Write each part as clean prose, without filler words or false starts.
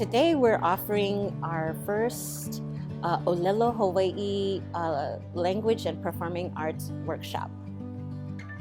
today we're offering our first ʻŌlelo Hawaiʻi language and performing arts workshop.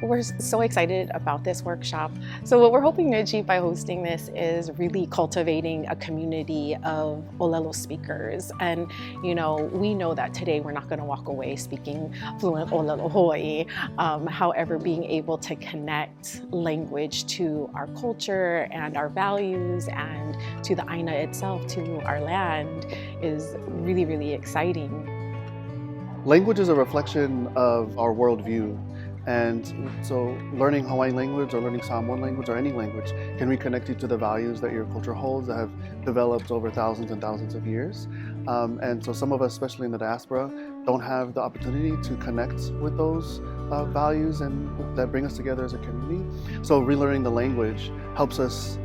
We're so excited about this workshop. So what we're hoping to achieve by hosting this is really cultivating a community of ʻŌlelo speakers. And we know that today we're not going to walk away speaking fluent ʻŌlelo Hawaiʻi. However, being able to connect language to our culture and our values and to the Aina itself, to our land, is really, really exciting. Language is a reflection of our worldview. And so learning Hawaiian language or learning Samoan language or any language can reconnect you to the values that your culture holds that have developed over thousands and thousands of years. And so some of us, especially in the diaspora, don't have the opportunity to connect with those values and that bring us together as a community. So relearning the language helps us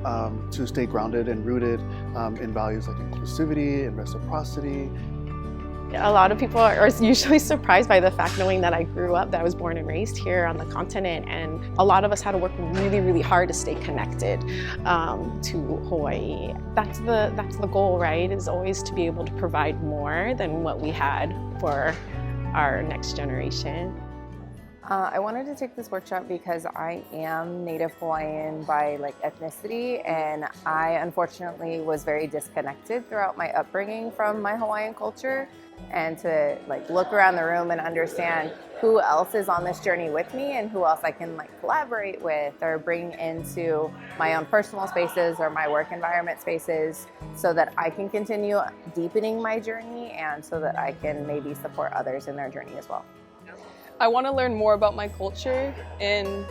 to stay grounded and rooted in values like inclusivity and reciprocity. A lot of people are usually surprised by the fact, knowing that I grew up, that I was born and raised here on the continent, and a lot of us had to work really, really hard to stay connected to Hawaii. That's the goal, right? Is always to be able to provide more than what we had for our next generation. I wanted to take this workshop because I am Native Hawaiian by ethnicity, and I unfortunately was very disconnected throughout my upbringing from my Hawaiian culture. And to look around the room and understand who else is on this journey with me and who else I can collaborate with or bring into my own personal spaces or my work environment spaces, so that I can continue deepening my journey and so that I can maybe support others in their journey as well. I want to learn more about my culture and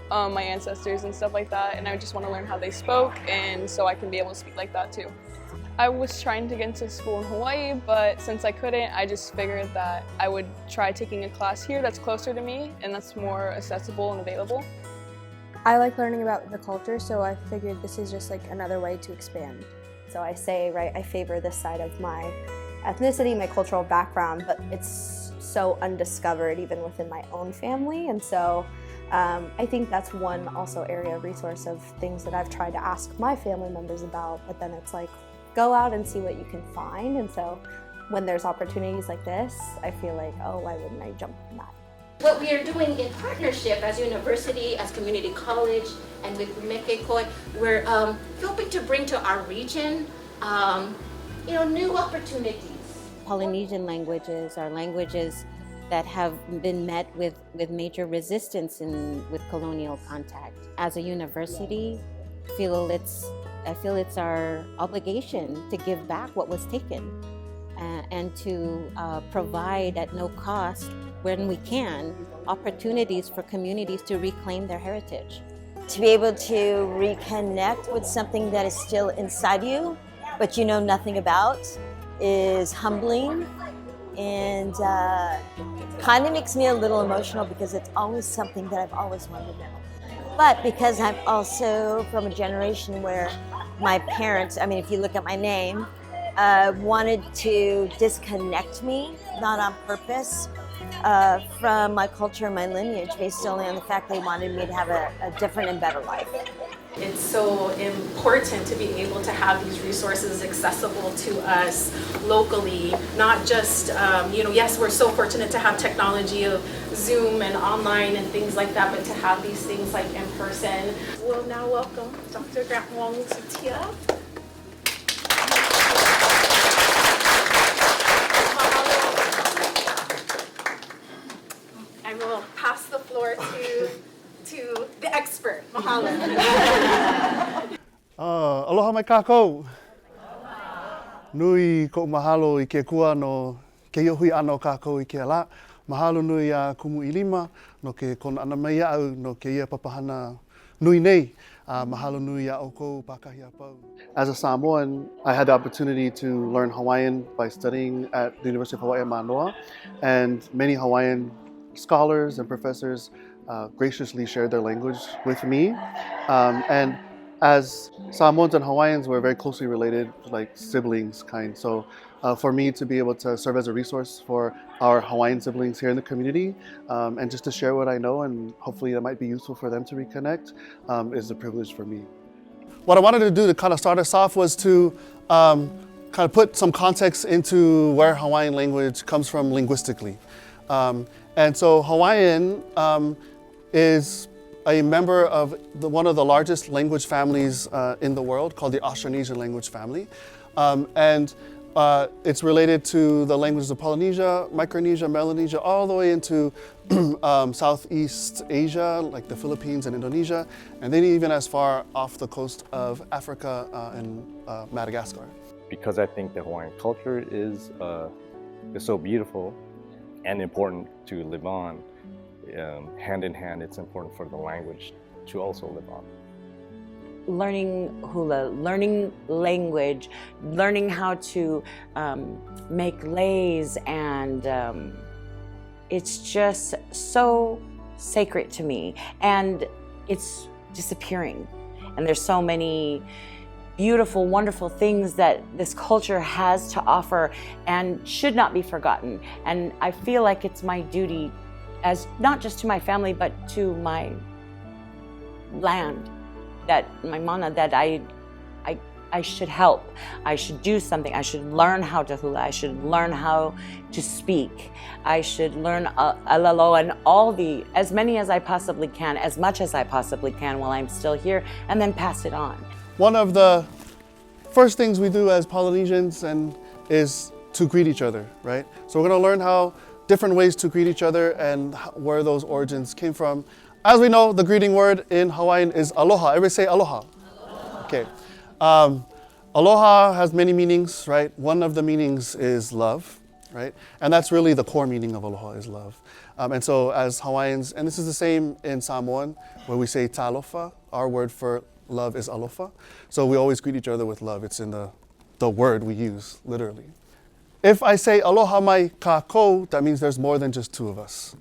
my ancestors and stuff like that, and I just want to learn how they spoke, and so I can be able to speak like that too. I was trying to get into school in Hawaii, but since I couldn't, I just figured that I would try taking a class here that's closer to me and that's more accessible and available. I like learning about the culture, so I figured this is just another way to expand. So I say, right, I favor this side of my ethnicity, my cultural background, but it's so undiscovered even within my own family. And so I think that's one also area of resource of things that I've tried to ask my family members about, but then it's go out and see what you can find. And so when there's opportunities like this, I feel oh, why wouldn't I jump on that? What we are doing in partnership as university, as community college, and with Mekekoi, we're hoping to bring to our region, new opportunities. Polynesian languages are languages that have been met with major resistance with colonial contact. As a university, I feel it's our obligation to give back what was taken and to provide at no cost, when we can, opportunities for communities to reclaim their heritage. To be able to reconnect with something that is still inside you, but you know nothing about, is humbling, and kind of makes me a little emotional because it's always something that I've always wanted to know. But because I'm also from a generation where my parents, if you look at my name, wanted to disconnect me, not on purpose, from my culture and my lineage, based only on the fact they wanted me to have a different and better life. It's so important to be able to have these resources accessible to us locally, not just, yes, we're so fortunate to have technology of Zoom and online and things like that, but to have these things in person. We'll now welcome Dr. Grant Wong Sutia. I will pass the floor to the expert. Mahalo. Aloha mai kākou. Nui ko mahalo I ke kua no ke iohui ano kākou I ke ala. Mahalo nui a kumu I lima no ke kona ana mai au no ke ia papahana nui nei. Mahalo nui a oko pakahi a pau. As a Samoan, I had the opportunity to learn Hawaiian by studying at the University of Hawaii at Manoa, and many Hawaiian scholars and professors graciously shared their language with me. And as Samoans and Hawaiians, we're very closely related, like siblings kind. So for me to be able to serve as a resource for our Hawaiian siblings here in the community, and just to share what I know, and hopefully that might be useful for them to reconnect, is a privilege for me. what I wanted to do to kind of start us off was to kind of put some context into where Hawaiian language comes from linguistically. And so Hawaiian is a member of one of the largest language families in the world, called the Austronesian language family. And it's related to the languages of Polynesia, Micronesia, Melanesia, all the way into Southeast Asia, like the Philippines and Indonesia, and then even as far off the coast of Africa and Madagascar. Because I think the Hawaiian culture is so beautiful and important to live on, hand in hand, it's important for the language to also live on. Learning hula, learning language, learning how to make leis, and it's just so sacred to me, and it's disappearing. And there's so many beautiful, wonderful things that this culture has to offer and should not be forgotten. And I feel like it's my duty, as not just to my family, but to my land, that my mana, that I should help. I should do something. I should learn how to hula. I should learn how to speak. I should learn ʻŌlelo and as many as I possibly can, as much as I possibly can while I'm still here, and then pass it on. One of the first things we do as Polynesians is to greet each other, right? So we're gonna learn how different ways to greet each other and where those origins came from. As we know, the greeting word in Hawaiian is aloha. Everybody say aloha. Aloha. Okay. Aloha has many meanings, right? One of the meanings is love, right? And that's really the core meaning of aloha, is love. And so as Hawaiians, and this is the same in Samoan, where we say talofa, our word for love is alofa. So we always greet each other with love. It's in the word we use, literally. If I say aloha mai kākou, that means there's more than just two of us,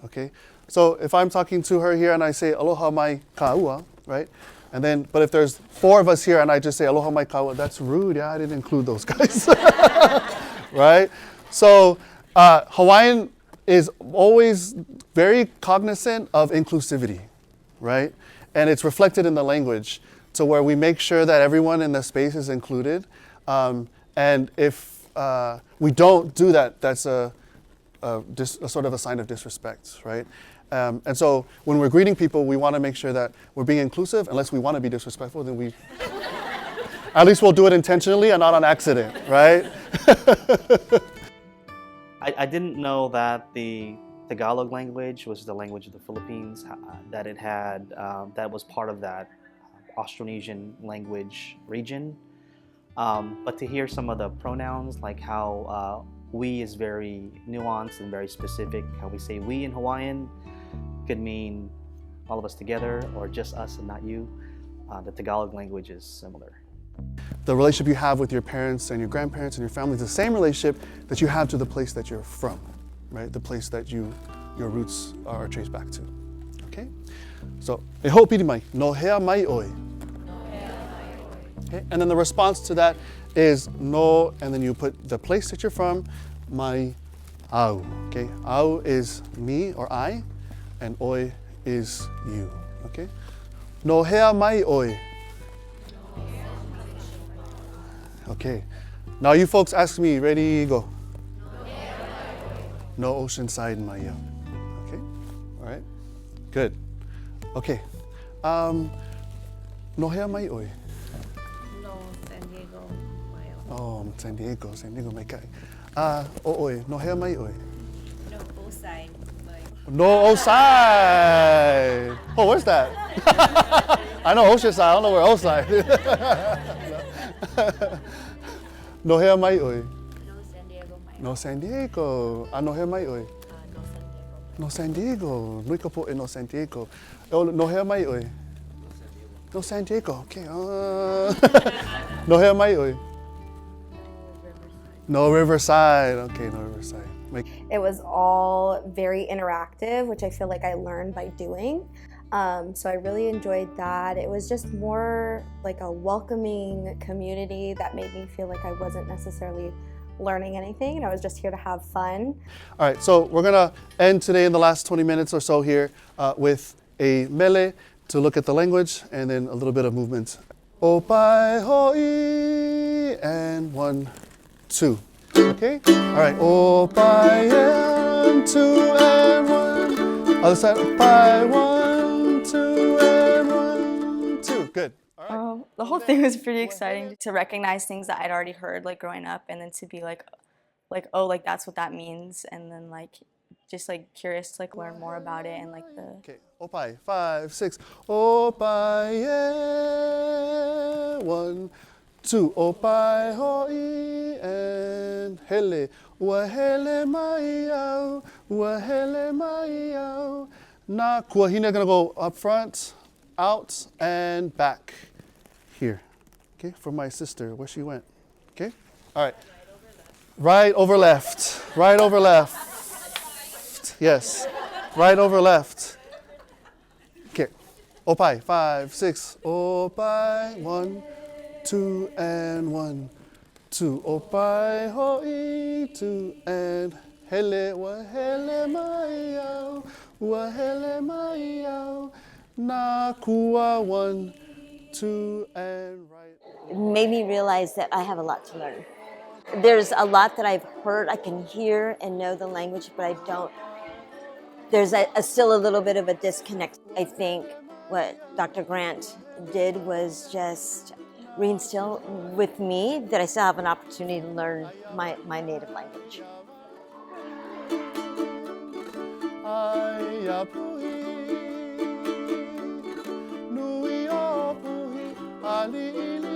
okay? So if I'm talking to her here and I say aloha mai kāua, right? And then, but if there's four of us here and I just say aloha mai kāua, that's rude. Yeah, I didn't include those guys, right? So Hawaiian is always very cognizant of inclusivity, right? And it's reflected in the language, to where we make sure that everyone in the space is included. And if we don't do that, that's a sort of a sign of disrespect, right? And so when we're greeting people, we want to make sure that we're being inclusive. Unless we want to be disrespectful, then at least we'll do it intentionally and not on accident, right? I didn't know that the Tagalog language was the language of the Philippines, that it had, that was part of that Austronesian language region. But to hear some of the pronouns, like how we is very nuanced and very specific, how we say we in Hawaiian could mean all of us together or just us and not you. The Tagalog language is similar. The relationship you have with your parents and your grandparents and your family is the same relationship that you have to the place that you're from, right? The place that your roots are traced back to, okay? So, e ho piri mai, no hea mai oi. Okay, and then the response to that is no, and then you put the place that you're from, mai au, okay? Au is me or I, and oi is you, okay? No hea mai oi. Okay, now you folks ask me, ready, go. No oceanside mai au. Okay, all right, good. Okay, no hea mai oi. Oh, San Diego mai kai. Oi, no hea mai oi. No osai. No osai. Oh, where's that? I know Oceanside, I don't know where Osai. No hea mai oi. No San Diego mai. No San Diego. No hea mai oi. No San Diego. Nui ka po'e no San Diego. No hea mai oi. No San Diego. Okay. No hea mai oi. No Riverside. Okay, no Riverside. It was all very interactive, which I feel like I learned by doing. So I really enjoyed that. It was just more like a welcoming community that made me feel like I wasn't necessarily learning anything, and I was just here to have fun. All right, so we're gonna end today in the last 20 minutes or so here with a mele to look at the language and then a little bit of movement. Opai ho'i, and 1, 2. Okay? All right, opai and 2 and 1. Other side, opai, 1, 2 and 1, 2. Good. The whole thing was pretty exciting to recognize things that I'd already heard like growing up, and then to be like oh, like that's what that means, and then like just like curious to like learn more about it and like the. Okay, opai, 5, 6. Opai, yeah. 1, 2. Opai ho'i, and hele. Ua hele mai au, ua hele mai au. Na kuahina gonna go up front, out, and back. Here. Okay, for my sister, where she went. Okay, all right. Right over left. Right over left. Yes. Right over left. Okay. Opai. 5, 6. Opai. 1, 2, and 1, 2. Opai ho'i. 2 and hele. Wa hele mai au. Wa hele mai au. Na kua. 1, 2, and right. It made me realize that I have a lot to learn. There's a lot that I've heard, I can hear and know the language, but I don't. There's still a little bit of a disconnect. I think what Dr. Grant did was just reinstill with me that I still have an opportunity to learn my native language. Nui o puhi, ali ili